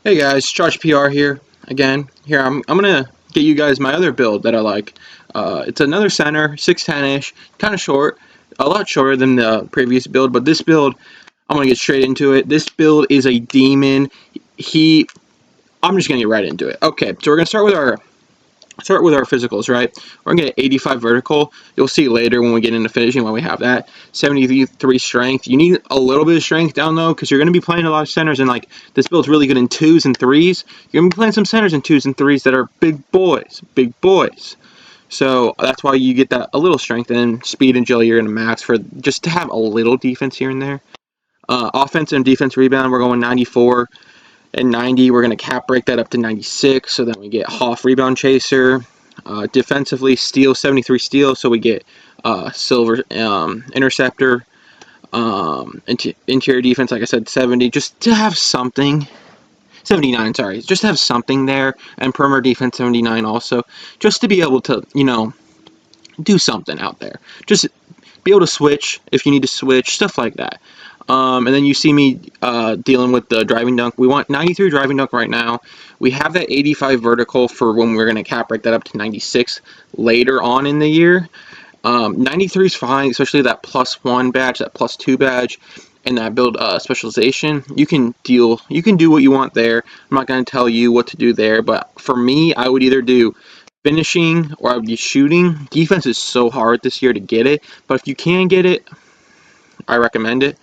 Hey guys, Josh PR here again. Here I'm gonna get you guys my other build that I like. It's another center, 6'10-ish, kind of short, a lot shorter than the previous build. But this build, I'm gonna get straight into it. This build is a demon. I'm just gonna get right into it. Okay, so we're gonna start with our physicals, right? We're gonna get 85 vertical. You'll see later when we get into finishing when we have that. 73 strength. You need a little bit of strength down low because you're gonna be playing a lot of centers, and like this build's really good in twos and threes. You're gonna be playing some centers in twos and threes that are big boys, big boys. So that's why you get that a little strength, and speed and agility you're gonna max for just to have a little defense here and there. Offense and defense rebound, we're going 94 and 90. We're going to cap break that up to 96, so then we get Hoff rebound chaser. Defensively, steal, 73 steal, so we get silver interceptor. Interior defense, like I said, 70, just to have something. 79, sorry, just to have something there. And perimeter defense, 79 also, just to be able to, do something out there. Just be able to switch if you need to switch, stuff like that. And then you see me dealing with the driving dunk. We want 93 driving dunk right now. We have that 85 vertical for when we're going to cap break that up to 96 later on in the year. 93 is fine, especially that +1 badge, that +2 badge, and that build specialization. You can do what you want there. I'm not going to tell you what to do there, but for me, I would either do finishing or I would be shooting. Defense is so hard this year to get it, but if you can get it, I recommend it.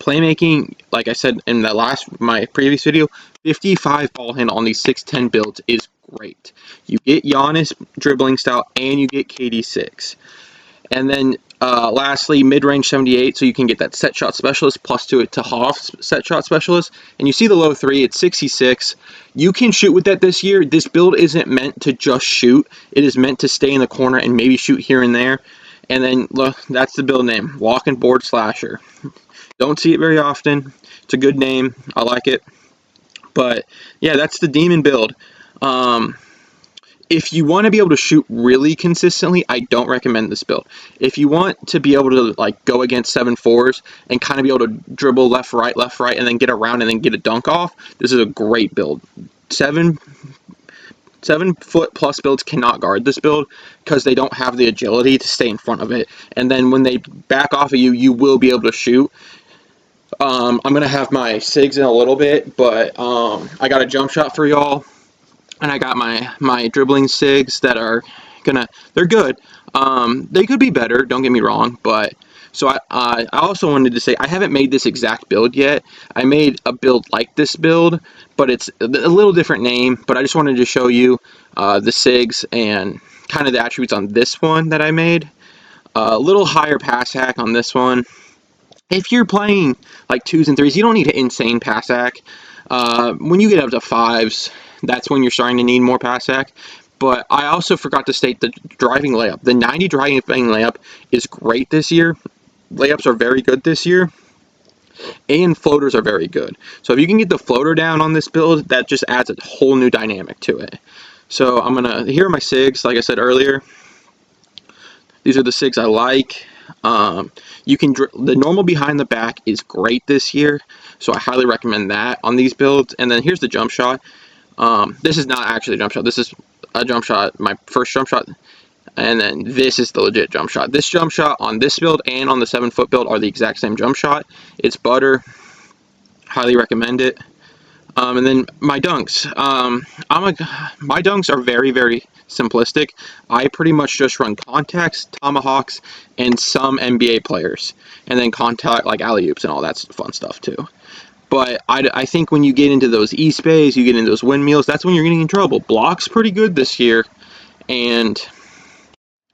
Playmaking, like I said in my previous video, 55 ball handle on these 6'10 builds is great. You get Giannis dribbling style and you get KD6. And then lastly, mid-range 78, so you can get that set shot specialist plus to it to Hoff's set shot specialist. And you see the low 3, it's 66. You can shoot with that this year. This build isn't meant to just shoot. It is meant to stay in the corner and maybe shoot here and there. And then, look, that's the build name, Walking Board Slasher. Don't see it very often. It's a good name. I like it. But, yeah, that's the demon build. If you want to be able to shoot really consistently, I don't recommend this build. If you want to be able to like go against 7-4s and kind of be able to dribble left, right, and then get around and then get a dunk off, this is a great build. 7-foot plus builds cannot guard this build because they don't have the agility to stay in front of it. And then when they back off of you, you will be able to shoot. I'm going to have my SIGs in a little bit, but I got a jump shot for y'all. And I got my dribbling SIGs that are they're good. They could be better, don't get me wrong, but so I also wanted to say I haven't made this exact build yet. I made a build like this build, but it's a little different name, but I just wanted to show you the SIGs and kind of the attributes on this one that I made. A little higher pass hack on this one. If you're playing like 2s and 3s, you don't need an insane pass hack. When you get up to 5s, that's when you're starting to need more pass hack. But I also forgot to state the driving layup. The 90 driving layup is great this year. Layups are very good this year. And floaters are very good. So if you can get the floater down on this build, that just adds a whole new dynamic to it. So here are my SIGs, like I said earlier. These are the SIGs I like. The normal behind the back is great this year, so I highly recommend that on these builds. And then here's the jump shot. This is not actually a jump shot. This is a jump shot, my first jump shot. And then this is the legit jump shot. This jump shot on this build and on the 7-foot build are the exact same jump shot. It's butter. Highly recommend it. And then my dunks. My dunks are very, very simplistic. I pretty much just run contacts, tomahawks, and some NBA players. And then contact like alley-oops and all that fun stuff too. But I think when you get into those E-spays, you get into those windmills, that's when you're getting in trouble. Block's pretty good this year, and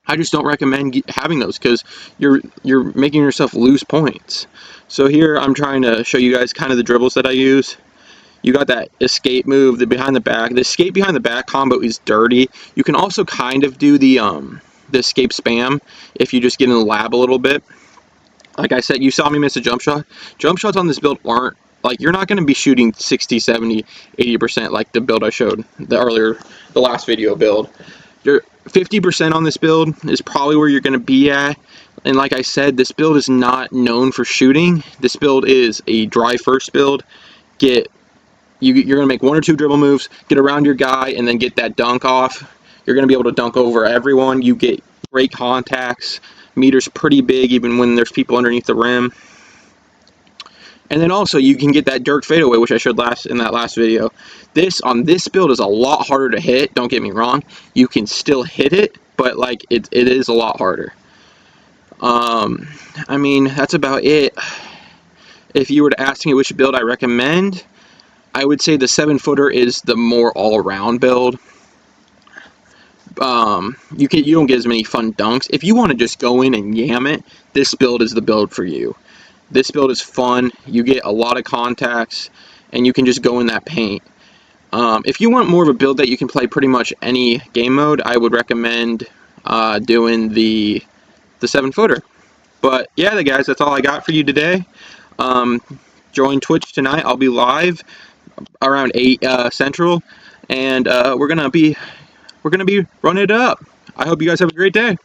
I just don't recommend having those because you're making yourself lose points. So here I'm trying to show you guys kind of the dribbles that I use. You got that escape move, the behind the back. The escape behind the back combo is dirty. You can also kind of do the escape spam if you just get in the lab a little bit. Like I said, you saw me miss a jump shot. Jump shots on this build aren't, like, you're not going to be shooting 60, 70, 80% like the build I showed the last video build. You're 50% on this build is probably where you're going to be at. And like I said, this build is not known for shooting. This build is a drive first build. Get you're going to make 1 or 2 dribble moves, get around your guy, and then get that dunk off. You're going to be able to dunk over everyone. You get great contacts. Meter's pretty big even when there's people underneath the rim. And then also you can get that Dirk fadeaway, which I showed in that last video. On this build is a lot harder to hit. Don't get me wrong. You can still hit it, but like it is a lot harder. I mean, that's about it. If you were to ask me which build I recommend, I would say the 7-footer is the more all-around build. You don't get as many fun dunks. If you want to just go in and yam it, this build is the build for you. This build is fun. You get a lot of contacts, and you can just go in that paint. If you want more of a build that you can play pretty much any game mode, I would recommend doing the 7-footer. But yeah, guys, that's all I got for you today. Join Twitch tonight. I'll be live around 8 Central, and we're gonna be running it up. I hope you guys have a great day.